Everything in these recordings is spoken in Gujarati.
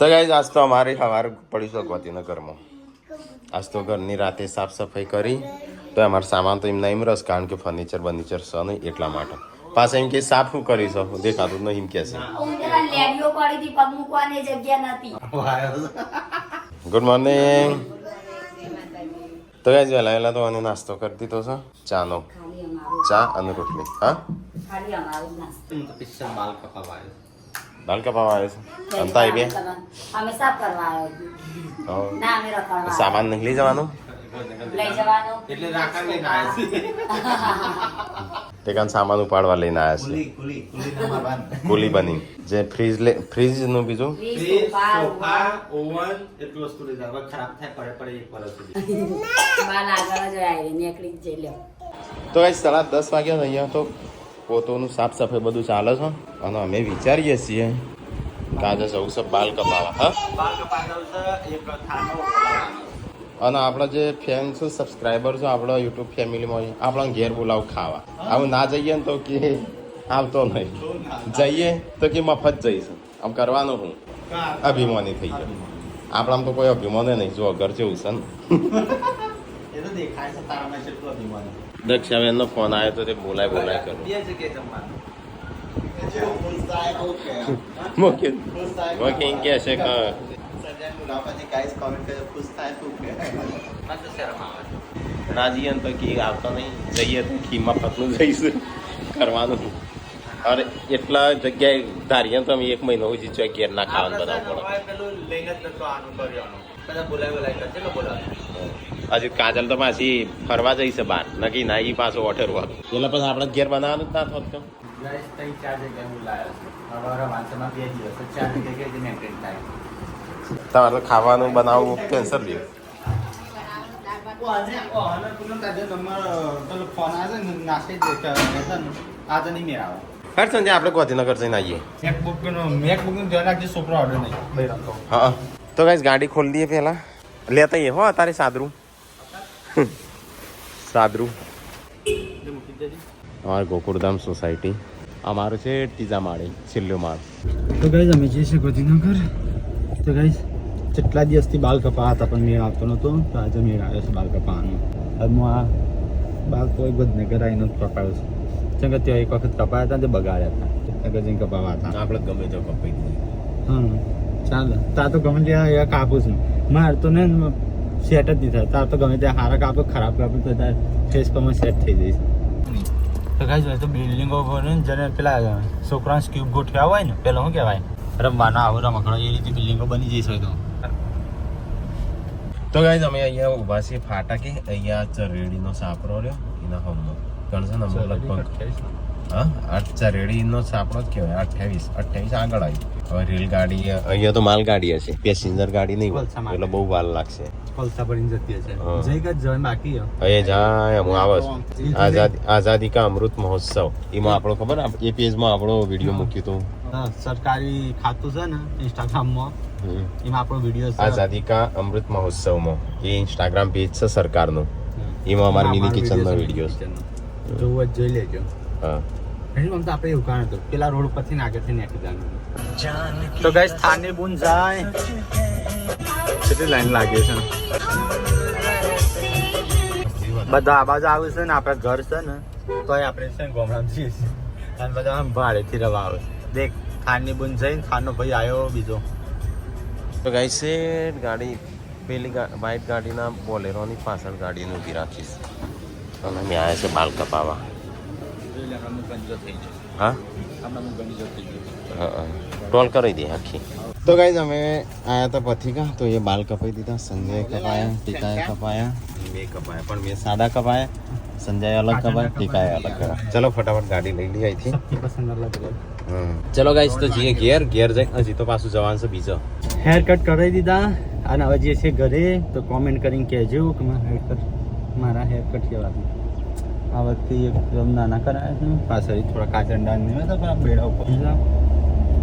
તો ગાઈઝ આજ તો અમારી સવારે પડીશું ગાંધીનગરમાં. આજ તો ઘરની રાતે સાફ સફાઈ કરી તો અમારો સામાન તો એમના એમ રસ, કારણ કે ફર્નિચર બર્નિચર છે નહીં એટલા માટે. પાછા એમ કે સાફ શું કરી શકો, દેખાતું નહીં એમ કે છે. Good morning. તો ગાઈઝ વહેલા વહેલા તો અને નાસ્તો કરી દીધો છે, ચાનો, ચા અને રોટલી. હા, દાલ કપાવા આવ્યો છે. અંતા આવી બે અમે સાફ કરવા આવ્યો ના અમે રખડવા સામાન નહીં લઈ જવાનું લઈ જવાનું એટલે રાખણ લઈને આવ્યા તે કાન સામાન ઉપાડવા લઈને આવ્યા છે. કુલી બની જે ફ્રીજ નું બીજું સોફા ઓવન એટલું વસ્તુ લઈ જાવ. ખરાબ થાય પડે એક વર્ષ સુધી બાલ આગળ જ આવી નીકળી જ જઈ લ્યો. તો ગાઈસ 10:30 વાગ્યા અહીંયા તો પોતોનું સાફ સફાઈ બધું ચાલે છે અને અમે વિચારીએ છીએ કે આજે જવું છે બાલ કપાવા. હા, બાર કપાડો છે એક થાનો અને આપણા જે ફેન્સ સબસ્ક્રાઈબર છે આપણા યુટ્યુબ ફેમિલીમાં આપણા ઘેર બોલાવ ખાવા. આવું ના જઈએ ને તો કે આવતો નહીં, જઈએ તો કે મફત જઈશું. આમ કરવાનું હું અભિમાની થઈ જાય. આપણામાં તો કોઈ અભિમાન નહીં. જો ઘર જેવું છે ને એ તો દેખાય છે તારામાં કેટલું અભિમાન. દક્ષાબેનનો ફોન આવ્યો તો તે બોલાય કરો. બે જગ્યાએ જમવાનું મૂકી એમ કહે છે કે ના જઈએ ને તો કી આવતો નહીં, જઈએ તો કી મફતનું જઈશું કરવાનું. અરે એટલા જગ્યાએ ધારીએ તો અમે 1 મહિનો સુધી ચોય ઘેર ના ખાવાનું બનાવવું પડે. પેલું લઈને જ નતો આનું કર્યું. બધા બોલાય કરશે હજી કાજલ તો પાછી ફરવા જઈશે બહાર, નક્કી ના એ પાછો ઓઠેર વાત એટલે પછી આપણે ઘેર બનાવવાનું જ ના થોત તો. 4 જગ્યાએ હું લાવ્યો છું. અમારા વાંચનમાં 2 દિવસ 4 જગ્યાએ મેન્ટેન થાય. તમારે તો ખાવાનું બનાવવું કેન્સર રહ્યું. હર સંજય આપણે ગાંધીનગર જઈને આવીએ. હા, તો ગાઈસ ગાડી ખોલી દઈએ પહેલા. લેતા હો તારે સાદરું અમારે ગોકુળધામ સોસાયટી અમારું છે ત્રીજા માળે છેલ્લો માળ. તો ગાઈઝ અમે જઈએ છીએ ગાંધીનગર. તો ગાઈઝ જેટલા દિવસથી બાલ કપા હતા પણ મેળ આવતો નહોતો, તો આજે મેળ આવ્યો છે બાલ કપાવાનો. આજમાં આ બાલ કોઈ બધનગર આવીને જ કપાયો છે. જેમ કે ત્યાં એક વખત કપાયા હતા તે બગાડ્યા હતા, નગર જઈને કપાવા હતા. આપણે ગમે તો કપાઈ હા ચાલે, તાર તો ગમે ત્યાં કાપું છું. મારે તો ને સેટ જ નહીં થાય. તાર તો ગમે ત્યાં સારા કાપો ખરાબ કાપો તો તાર ફેસ પર સેટ થઈ જઈશ. તો ગાઈઝ તો બિલ્ડિંગો પર જેને પેલા છોકરા ક્યુબ ગોઠવ્યા હોય ને પેલા શું કહેવાય રમવાના આવો રમકડો, એ રીતે બિલ્ડિંગો બની જઈશ હોય તો ગાઈઝ અમે અહીંયા ઊભા છીએ ફાટકે. અહીંયા ચરેડીનો સાપરો રહ્યો એના હમનો ગણશે ને લગભગ હા 8 ચરેડીનો સાપરો જ કહેવાય. 28 આગળ આવી. હવે રેલગાડી અહીંયા તો માલગાડી હશે, પેસેન્જર ગાડી નહીં હોય એટલે બહુ વાર લાગશે. પલસા પડીને જતી હશે. જઈ કદ જવાય બાકી હવે જાય હું આવે આઝાદી કા અમૃત મહોત્સવ એમાં આપણો ખબર એ પેજમાં આપણો વિડીયો મૂક્યો હતો. સરકારી ખાતું છે ને ઇન્સ્ટાગ્રામમાં, એમાં આપણો વિડીયો છે આઝાદી કા અમૃત મહોત્સવમાં. એ ઇન્સ્ટાગ્રામ પેજ છે સરકારનું, એમાં અમારા મિની કિચનનો વિડીયો છે. જોવું જ જોઈ લેજો. હા, આપણે એવું કારણ હતું પેલા રોડ પરથી આગળથી નીકળી જવાનું. તો ગાઈસ થાને બુન જાય કેટલી લાઈન લાગે છે. બધા આ બાજુ આવે છે ને આપણા ઘર છે ને તોય આપણે છે ને ગામડામાં જઈએ છીએ અને બધા આમ ભાડેથી રવા આવે છે. દેખ થાનની બુન જઈને થાનનો ભાઈ આવ્યો બીજો. તો ગાઈસ ગાડી પેલી વ્હાઈટ ગાડીના બોલેરોની પાછળ ગાડીને ઊભી રાખીશ અને અમે આવ્યા છે બાલ કપાવા. હા ટોલ કરી દે આખી. તો ગાઈઝ અમે આયા હતા પથિકા, તો એ બાલ કપાઈ દીધા. સંજય કપાયા, ટીકાએ કપાયા, મેં કપાયા, પણ મેં સાદા કપાયા. સંજય અલગ કપાયા, ટીકાએ અલગ કપાયા. ચલો ફટાફટ ગાડી લઈ લઈ અહીંથી. ચલો ગાઈઝ તો જઈએ ઘેર જઈ હજી તો પાછું જવાનું છે બીજો. હેર કટ કરાવી દીધા અને હવે જે છે ઘરે તો કોમેન્ટ કરીને કહેજો કે મારા હેર કટ કેવા આ વખતે એકદમ નાના કરાયા છે. પાછળ થોડા કાચંડા ને બેડા ઉપર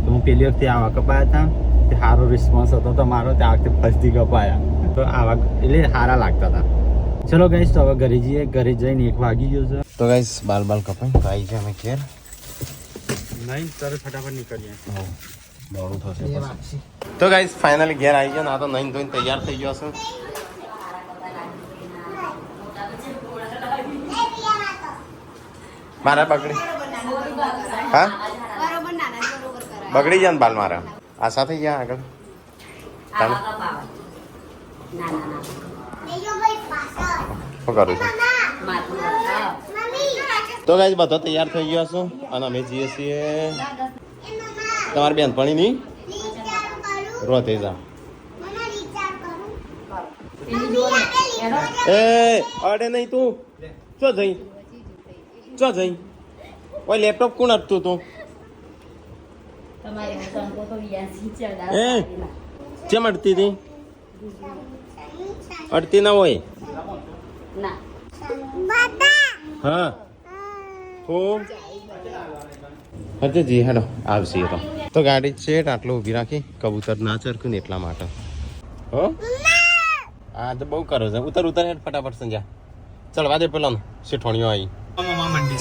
તો હું પેલી વખતે આવા કપાયા હતા, તે સારો રિસ્પોન્સ હતો તમારો. ત્યાં વખતે ફર્સ્ટથી કપાયા તો આવા એટલે સારા લાગતા હતા. ચલો ગાઈસ તો હવે ઘરે જઈએ. ઘરે જઈને 1 વાગી ગયો છે. તો ગાઈઝ બાલ કપાઈ તો આવી છે અમે ઘેર. નહીં તરત ફટાફટ નીકળીએ. મોડું થશે પછી. તો ગાઈસ ફાઇનલી ઘેર આવી ગયો ને આ તો નહીં ધોઈને તૈયાર થઈ ગયો છું. મારા બગડી હા બગડી જાય ને બાલ મારા આશા થઈ ગયા આગળ આવા કપ આવે. ના ના ના શું કરું છું માથું હા. તો ગાઈસ બધો તૈયાર થઈ ગયો છું અને અમે જઈએ છીએ તમારી બેનપણી ની રોતેજા. એની જોડે એનો એ અડે નહીં તું ચો જઈ ઓય લેપટોપ કોણ અડતું તું તમારે સંકો તો વ્યાસી ચડા એ કેમ અડતી હતી અડતી ના હોય ના હા હું હજુ જી હેડો આવશે એ તો ગાડી છે આટલો ઊભી રાખી કબૂતર ના ચરક્યું ને એટલા માટે હો હા તો બહુ કરો છે ઉતર હેડ ફટાફટ સંજા ચાલ વાદે પેલો શેઠોણીઓ આવી.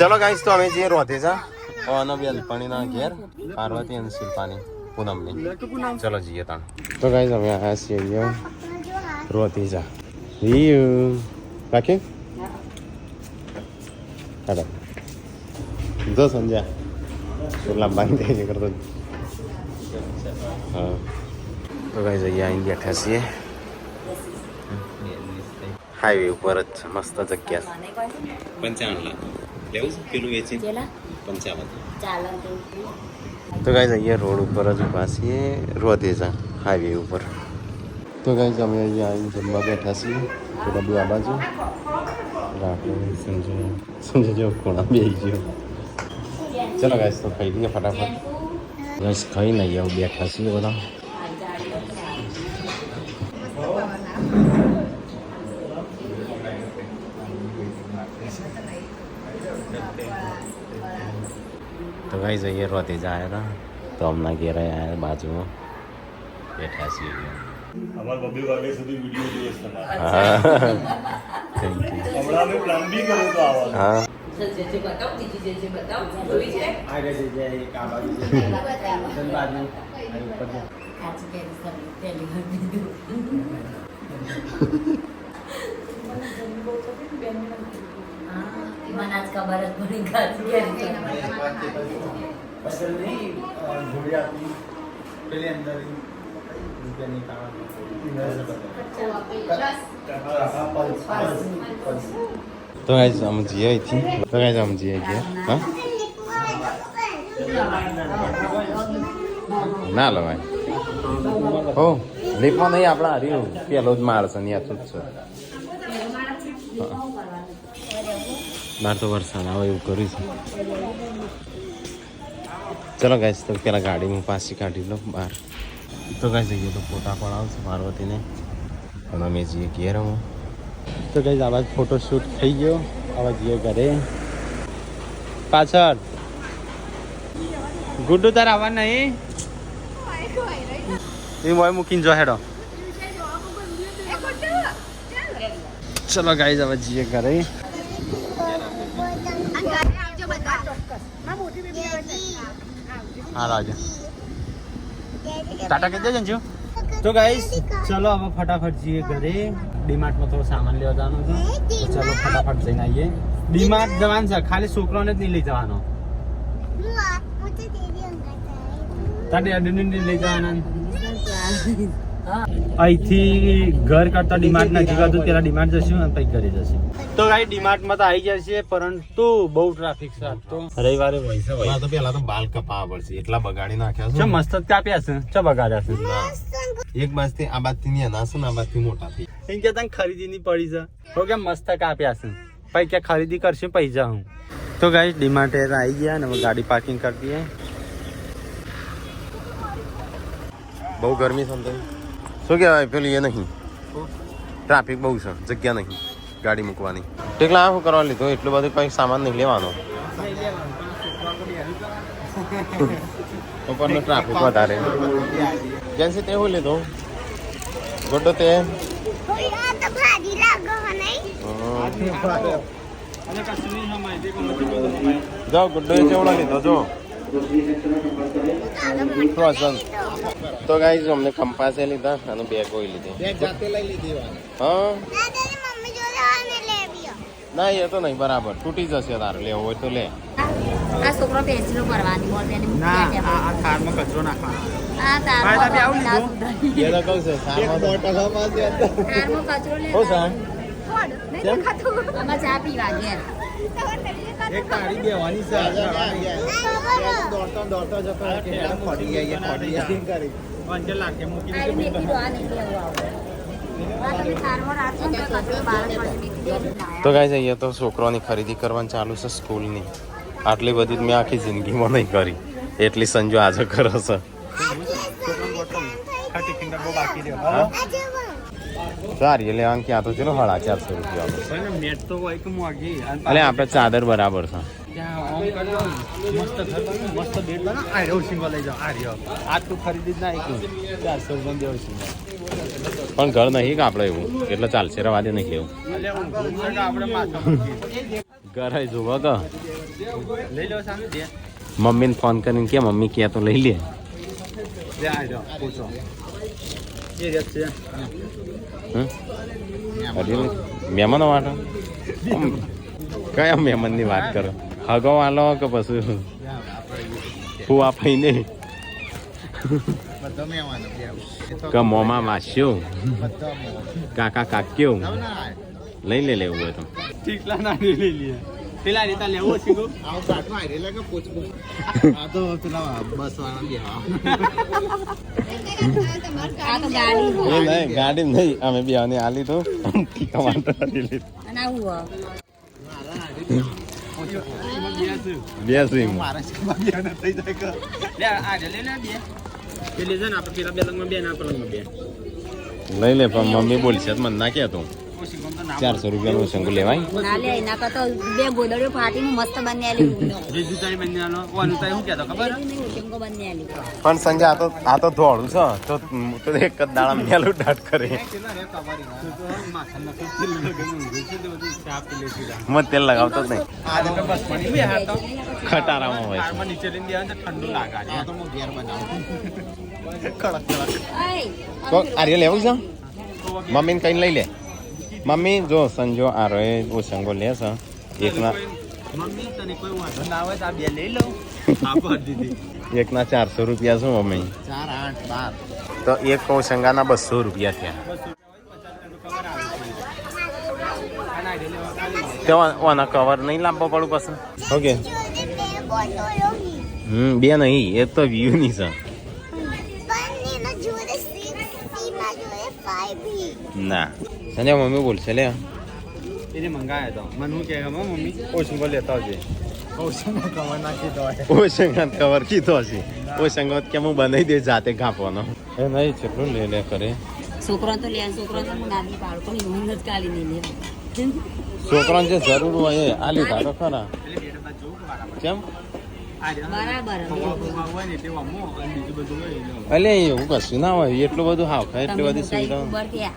ચલો ગાઈસ તો અમે જઈએ રોધેજા અને બેનપણીના ઘેર પાર્વતી અને શિલ્પાની પૂનમની. ચલો જઈએ તાણ. તો ગાઈસ અમે આવ્યા છીએ અહીંયા રોધેજા રાખે હાડો જો સંજ્યા એટલા બાંધી દે છે કરતો હા. તો ગાઈસ અહીંયા આવીને બેઠા છીએ હાઈવે ઉપર જ મસ્ત જગ્યા 55 લાખ લેવું છે પેલું વેચી 55. તો ગાઈસ અહીંયા રોડ ઉપર જ ઉભા છીએ રોધેજા હાઈવે ઉપર. તો ગાઈસ અમે અહીંયા આવીને જમવા બેઠા છીએ બધું આ બાજુ સંજય જો કોણા બેસી ગયો. ચલો ગાઈસ તો ખાઈ લઈએ ફટાફટ. ગાઈસ ખાઈ નહીં આવું બેઠા છીએ બધા. તો ગાઈસ અહીંયા રોધેજા આવ્યા હતા તો હમણાં ઘેર આવ્યા બાજુમાં બેઠા છીએ. અમાર બબ્બે વાગ્યા સુધી વિડિયો જોઈએ છે તમારે. હા થેન્ક યુ. હમણાં અમે પ્લાન બી કર્યો તો આવવાનો. હા જે બતાવ દીદી જે બતાવ જોઈ છે આગળ જઈ જાય એક આ બાજુ છે ચલ બાજુ આ ઉપર જા. કાચી કેરી સબ તેલી ભરી મને આજ ખબર જ પડી કાચી કેરી પસંદ નહીં જોડી આપી પેલી અંદર રૂપિયાની તો ગાઈસ અમે જઈએ અહીંથી. તો ગાઈસ અમે જઈએ ગયા હા ના લવાય હો લીપમાં નહીં આપણા હર્યું પેલો જ માળ છે ને યાદ છે. બહાર તો વરસાદ આવે એવું કર્યું છે. ચલો ગાઈસ તો પેલા ગાડીમાં પાછી કાઢી લો બહાર. તો ગાઈસ જઈએ તો ફોટા પણ આવશે પાર્વતીને અને અમે જઈએ ઘેર. તો ગાઈસ આવા ફોટોશૂટ થઈ ગયો. આવા જઈએ ઘરે. પાછળ ગુડ્ડુ તાર આવવા નહીં એ મોય મૂકીને જો હેડો. ચલો ગાઈસ હવે જઈએ ઘરે. હા રાજા ટાટા કહી દેજો ને. તો ગાઈસ ચલો હવે ફટાફટ જઈએ ઘરે. ડીમાર્ટમાં થોડો સામાન લેવા જવાનું છે તો ચલો ફટાફટ જઈને આવીએ. ડીમાર્ટ જવાનું છે ખાલી છોકરાને જ નહીં લઈ જવાનો. તારે અડીને નહીં લઈ જવાના. અહીંથી ઘર કરતા ડીમાર્ટ નજીક હતું પેલા ડીમાર્ટ જશું અને પછી ઘરે જશું. તો ગાઈ ડીમાર્ટમાં તો આવી જશે પરંતુ બહુ ટ્રાફિક છે. તો રવિવારે હોય છે હા તો પેલા તો બાલ કપાવા પડશે એટલા બગાડી નાખ્યા છે છે. મસ્ત જ કાપ્યા છે ચો બગાડ્યા છે. એક બાજથી આ બાજથી નાના છે ને આ બાજથી મોટા થઈ. એમ કે તને ખરીદી ની પડી છે તો કે મસ્ત કાપ્યા છે પછી કે ખરીદી કરશે પૈસા હું. તો ગાઈસ ડીમાર્ટ આવી ગયા ને હવે ગાડી પાર્કિંગ કરી દઈએ. બહુ ગરમી સમજાય શું કહેવાય પેલું એ નહીં ટ્રાફિક બહુ છે જગ્યા નહીં ગાડી મૂકવાની. ટેકલા શું કરવા લીધો એટલું બધું કંઈ સામાન નહીં લેવાનો. ઉપરનો ટ્રાફિક વધારે. જેન્સી તે શું લીધો ગોડો તે જાઓ ગુડ્ડો એ ચેવડો લીધો જો ફ્રોઝન તો ગાઈઝ અમને કંપાસે લીધા અને બેગો લીધી હા ના એ તો નહીં બરાબર તૂટી જશે તારે લેવો હોય તો લે આ છોકરો પેન્સિલો ભરવાની બોલ એને ના આ થારમાં કચરો નાખવાનો આ તાર ભાઈ, તમે આવું ના લીધું? સુધરી. એ તો કહું છે સારમાં તારમાં કચરો લે હો સા આમાં ચા પીવા ઘેર એક તાળી બેવાની છે અંજલ લાગે મૂકી આ દીધી મેકી દો આ નહીં લેવું આવું આ તમે થારમાં રાખો ને તો કચરો બહાર પડે મેકી દો તો ગાઈઝ અહીંયા તો છોકરાની ખરીદી કરવાની ચાલુ છે સ્કૂલની આટલી બધી તો મેં આખી જિંદગીમાં નહીં કરી એટલી સંજો આજે કરો છે ટિફિન ડબ્બો બાકી રહ્યો સારી લેવાનું ક્યાં તો ચલો 450 રૂપિયા નેટ તો હોય કે મોંઘી એટલે આપણે ચાદર બરાબર છે ત્યાં ઓમ કરજો મસ્ત ઘર બન્યું મસ્ત બેડ બના આ રહ્યો સિંગલ લઈ જાઓ આ રહ્યો આ તું ખરીદી જ ના એક 400 રૂપિયા દેવો સિંગલ પણ ઘર નહીં કે આપણે એવું એટલે ચાલશે રવા દે નહીં કેવું એટલે ઊંઘું છે કે આપણે માથા ઘર આવી જોવો તો લઈ લો સામે દે મમ્મીને ફોન કરીને કે મમ્મી કે તો લઈ લે દે આ રહ્યો પૂછો એ રેત છે મહેમાનો વાળો કયા મહેમાનની વાત કરો હગો વાલો કે પછી ફુવા ફઈને બધો મેવાનો કે મોમાં માસ્યો કાકા કાક્યો લઈ લે લેવું હોય તો ઠીકલા ના લઈ લઈએ પેલા રીતા લેવો છે ગો આવ કાટમાં આઈ રેલા કે પૂછ આ તો પેલા બસ વાળા બેવા આ તો ગાડી એ નહીં ગાડી નહીં અમે બે આને આલી તો ટમાટર લીધી અને આવું હો. બે સ્વીમ મારા સિંગમાં બેન થઈ જાય કે લે આ લે લે બે પેલી છે ને આપણે પેલા બેલંગમાં બે ના પલંગમાં બે લઈ લે પણ મમ્મી બોલશે તો મને ના કે તું ઓ સિંગમ તો ના 400 રૂપિયાનું શંકુ લેવાય ના લે એના કરતા બે ગોદડીઓ ફાટીને મસ્ત બનેલી બીજું તારી બંનેનો ઓનું તારી શું કહેતો ખબર ચમકો બનેલી પણ સંજય આ તો ધોળું છે તો તો એક જ દાડા મેલું ડાટ કરે મત તેલ લગાવતો જ નહીં ખટારામાં હોય છે નીચે લઈને દેવાનું તો ઠંડુ લાગે આ તો હું ઘેર બનાવું કડક તો આર્ય લેવું છે મમ્મીને કઈ લઈ લે મમ્મી જો સંજો આ રોય ઓસંગો લે છે એકના મમ્મી તને કોઈ વાંધો ના આવે તો આ બે લઈ લઉં હા ભર દીધી એકના 400 રૂપિયા છે મમ્મી 4 8 12 તો એક ઓસંગાના 200 રૂપિયા થયા તો ઓના કવર નહીં લાવવો પડું પછી ઓકે બે નહીં એ તો વ્યૂ ની છે ના સંજય મમ્મી બોલશે લે એને મંગાયા તો મને શું કહે ખબર મમ્મી ઓછું લેતા આવજે ઓછું કવર નાખી દો ઓસંગાત કવર કીધો છે ઓસંગાત કે હું બનાવી દે જાતે કાપવાનો એ નહીં કેટલું લે કરે છોકરો તો લે છોકરો તો નાની બાળકોની ઊંઘ જ કાલી નહીં લે છોકરાને જે જરૂર હોય એ આ લીધા તો ખરા કેમ બરાબર હોય ને તેમાં મો અને બીજું બધું હોય એટલે એવું કશું ના હોય એટલું બધું હાવ ખાય એટલી બધી સુવિધા ઉપર ત્યાં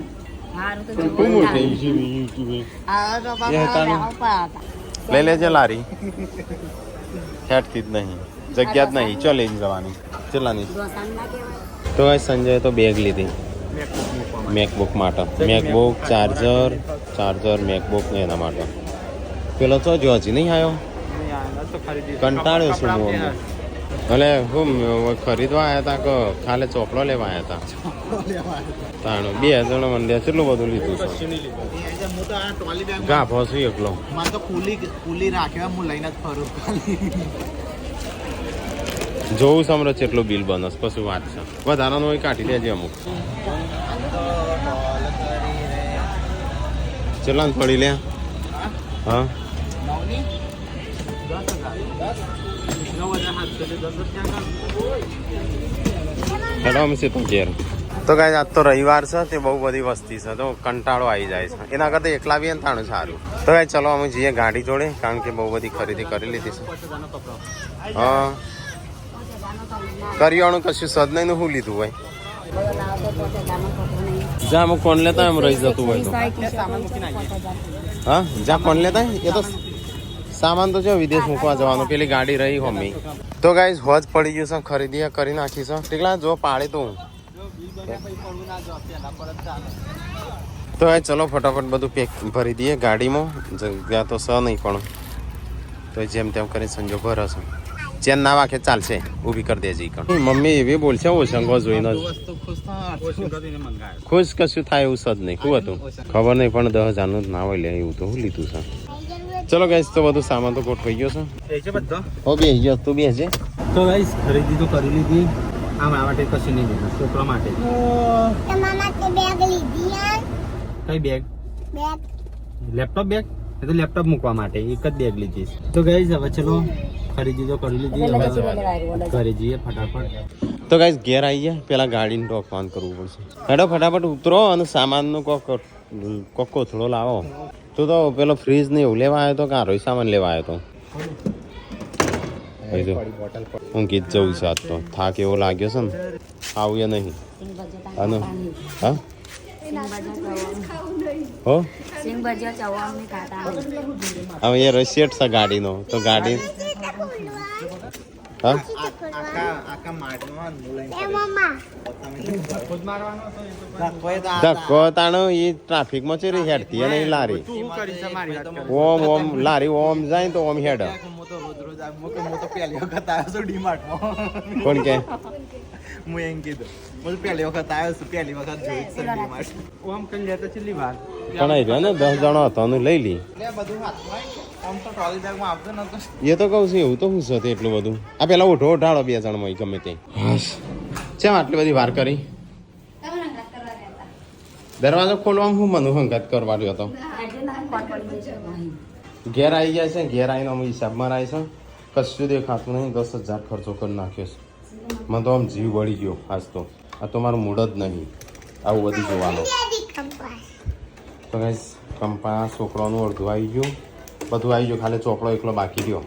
હારું તો ખૂબ મોટી યુટ્યુબ આ તો એ તાનું. લઈ લેજે લારી હેઠતી જ નહીં જગ્યા જ નહીં ચો લઈને જવાની ચલાની તો ભાઈ સંજય તો બેગ લીધી મેકબુક માટે મેકબુક ચાર્જર મેકબુક ને એના માટે પેલો તો જો હજી નહીં આવ્યો કંટાળ્યો છું હું અમને એટલે હું ખરીદવા આવ્યા હતા કે ખાલી ચોપડો લેવા આવ્યા હતા તાણું 2000 મને કેટલું બધું લીધું છે હું તો આ ટ્રોલી બેગ ગાભો છું એકલો મારે તો કુલી રાખ્યા હું લઈને જ ફરું જોવું સમરો કેટલું બિલ બનસ પછી વાત છે વધારાનું હોય કાઢી લેજે અમુક ચલાન પડી લે હા હેલો અમે સીધું ઘેર તો કાંઈ આજ તો રવિવાર છે તે બહુ બધી વસ્તી છે તો કંટાળો આવી જાય છે એના કરતાં એકલા બી તાણું સારું તો કાંઈ ચલો અમે જઈએ ગાડી જોડે કારણ કે બહુ બધી ખરીદી કરી લીધી છે હા કરિયાણું કશું સદ નહીં શું લીધું હોય જા અમુક કોણ લેતા એમ રહી જતું હોય તો હા જા કોણ લેતા એ તો સામાન તો જો વિદેશ મૂકવા જવાનું પેલી ગાડી રહી મમ્મી તો ગાઈસ હોજ પડી ગયું છે ખરીદી કરી નાખી છે ટીકલા જો પાડી તું તો ચલો ફટાફટ બધું પેક ભરી દઈએ ગાડીમાં જગ્યા તો સ નહીં પણ તો જેમ તેમ કરી સંજો ભરશે ચેન ના વાકે ચાલશે ઊભી કરી દેજે મમ્મી એવી બોલશે ઓશંગો જોઈને ખુશ કશું થાય એવું સદ નહીં શું હતું ખબર નહીં પણ 10,000 નું ના હોય લે એવું તો હું લીધું છે ચલો ગાઈસ તો બધું સામાન તો ગોઠવાઈ ગયો છે હો બે ગયો તું બેસજે તો ગાઈસ ખરીદી તો કરી લીધી આમાં માટે કશું નહીં લીધું છોકરા માટે કઈ બેગ લેપટોપ બેગ એ તો લેપટોપ મૂકવા માટે એક જ બેગ લીધી તો ગાઈસ હવે ચલો ખરીદી તો કરી લીધી હવે ઘરે જઈએ ફટાફટ તો ગાઈસ ઘેર આવી ગયા પેલા ગાડીને ટોકવાન કરવું પડશે હેડો ફટાફટ ઉતરો અને સામાનનો કોક કોથળો લાવો તું તો પેલો ફ્રીજ ને એવું લેવા આવ્યો તો કાં રોય સામાન લેવા આવ્યો તો હું ગીત જવું છે આજ તો થાક એવો લાગ્યો છે ને આવું એ નહીં અને હા હો હવે એ રશિયટ છે ગાડીનો તો ગાડી હા ધક્કો તાણો એ ટ્રાફિકમાં છે હેડતી અને એ લારી ઓમ ઓમ લારી ઓમ જાય તો ઓમ હેડ કોણ કે હું એમ કીધું હું પહેલી વખત આવ્યો છું પહેલી વખત જોઈ છે ડીમાર્ટ ઓમ કરી લેતો છેલ્લી વાર પણ આવી રહ્યો ને 10 જણો હતો લઈ લી બધું હાથમાં આમ તો ટ્રોલી બેગમાં આવતો નતો એ તો કહું છું એવું તો શું છે એટલું બધું આ પેલા ઉઠો ઉઠાડો 2 જણમાં ગમે તે ચેમ આટલી બધી વાર કરી દરવાજો ખોલવામાં હું મનુ હંગાત કરવા રહ્યો હતો ઘેર આવી ગયા છે ઘેર આવીને અમે હિસાબમાં આવી છે કશું દેખાતું નહીં 10,000 ખર્ચો કરી નાખ્યો છે મને તો આમ જીવ વળી ગયો આજ તો આ તો મારું મૂડ જ નહીં આવું બધું જોવાનું તો ગાઈસ કંપાસ છોકરાનું અડધું આવી ગયું બધું આવી ગયું ખાલી ચોપડો એકલો બાકી રહ્યો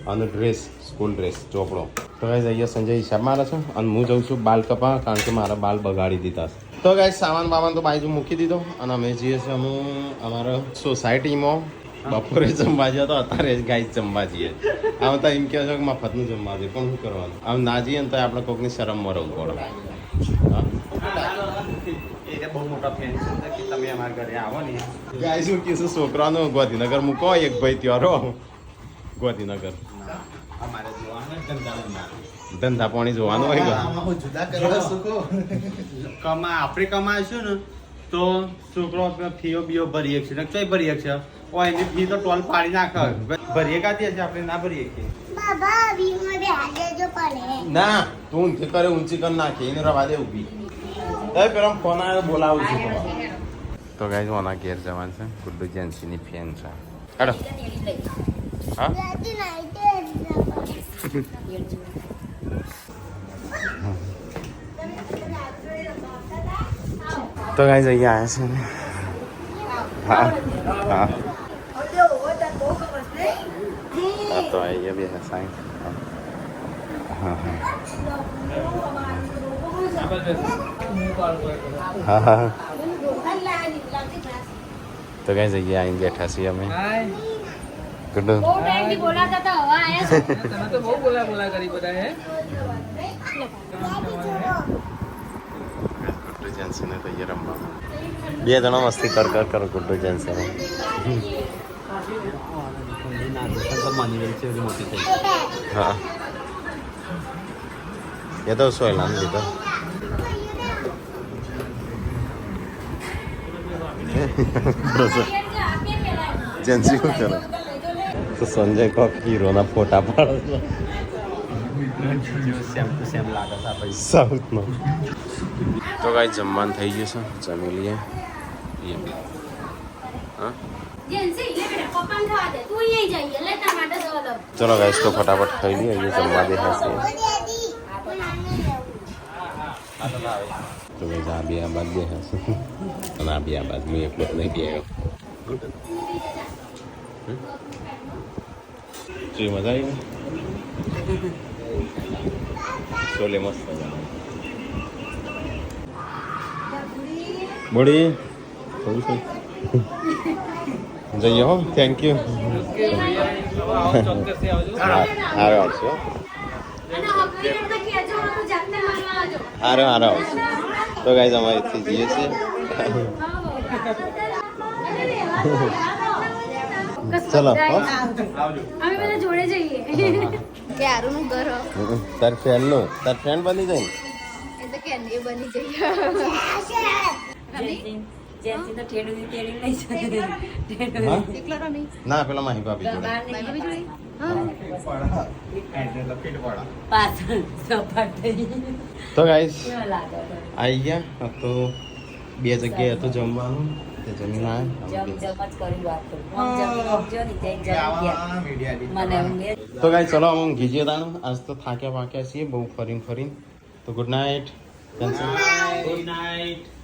અને ડ્રેસ સ્કૂલ ડ્રેસ ચોપડો તો ગાઈસ અહીંયા સંજય હિસાબ મારે છે અને હું જઉં છું બાલ કપા કારણ કે મારા બાલ બગાડી દીધા છે તો ગાઈસ સામાન બામાન તો બાજુ મૂકી દીધો અને અમે જઈએ છીએ અમે અમારા સોસાયટીમાં બપોરે જમવા જઈએ તો અત્યારે જ ગાઈસ જમવા જઈએ આમ તો એમ કહે છે કે મફતનું જમવા દે પણ શું કરવાનું આમ ના જઈએ ને તો આપણે કોઈકની શરમમાં રહેવું પડે એ બહુ મોટા ફેન છે કે તમે અમારા ઘરે આવો ને ગાઈસ શું કીધું છોકરાનો ગાંધીનગર મૂકો એક ભાઈ ત્યાં રહો ગાંધીનગર અમારે જોવાનું ધંધા પાણી જોવાનું હોય આપણે કમાઈશું ને તો છોકરો ફીઓ બીઓ ભરીએ છે ને કઈ ભરીએ છે ઓ એની ફી તો ટોલ પાડી નાખે ભરીએ કાતી હશે આપણે ના ભરીએ કે ના તું ઊંચી કરે ઊંચી કરી નાખી એને રવા દે ઊભી પેલો ફોન આવ્યો બોલાવું છું તો ગાઈસ ઓના ઘેર જવાનું છે ગુડ્ડુ જેન્સીની ફેન છે હેડો હા તો ગાઈસ અહીંયા આવ્યા છે ને હા હા તો અહીંયા બે સાઈન હા હા હા હા તો ગાઈસ અહીંયા આવીને બેઠા છીએ અમે ગુડ્ડુ ગુડ્ડુ જેન્સી ને તો અહીંયા રમવા 2 જણા મસ્તી કરો ગુડ્ડુ જેન્સી હા એ તો સોયલા ને લીધો જેન્સી શું કરે તો સંજય કોક હીરોના ફોટા પાડે સેમ લાગે છે સાઉથનો તો કાંઈ જમવાનું થઈ ગયું છે જમી લઈએ હા ચલો ગાઈસ તો ફટાફટ ખાઈ લઈએ અહીંયા જમવા બેઠા છે તો ગાઈસ આ બે આ બાદ બેઠા છે અને આ બે આ બાદ હું એકલો નહીં બેઠો શું મજા આવી છોલે મસ્ત બોડી થોડું જઈએ હો થેન્ક યુ હારો આવશો અને અપગ્રેડ તો કહેજો હું જાતે મળવા આવજો હારો હારો આવશે તો ગાઈઝ અમે અહીંથી જઈએ છીએ ચલો હો અમે બધા જોડે જઈએ કે આરુનું ઘર તાર ફ્રેન્ડનું તાર ફ્રેન્ડ બની જાય એ તો કે એ બની જઈએ જેન્સી તો ઠેડું તેડી લઈ શકે હા? એકલો રમી ના પેલા માહી ભાભી જોડે ભાઈ જોડે પાછળ સપાટ થઈ તો ગાઈઝ કેવા લાગે આવી ગયા તો બે જગ્યાએ હતું જમવાનું તે જમીન જમ જમ જ કરી વાત કરું આમ જમી આપજો ને ત્યાં જમી ગયા મને ઊંઘે તો ગાઈઝ ચલો અમે ઊંઘી જઈએ તાણ આજ તો થાક્યા પાક્યા છીએ બહુ ફરીને તો ગુડ નાઇટ ગુડ નાઇટ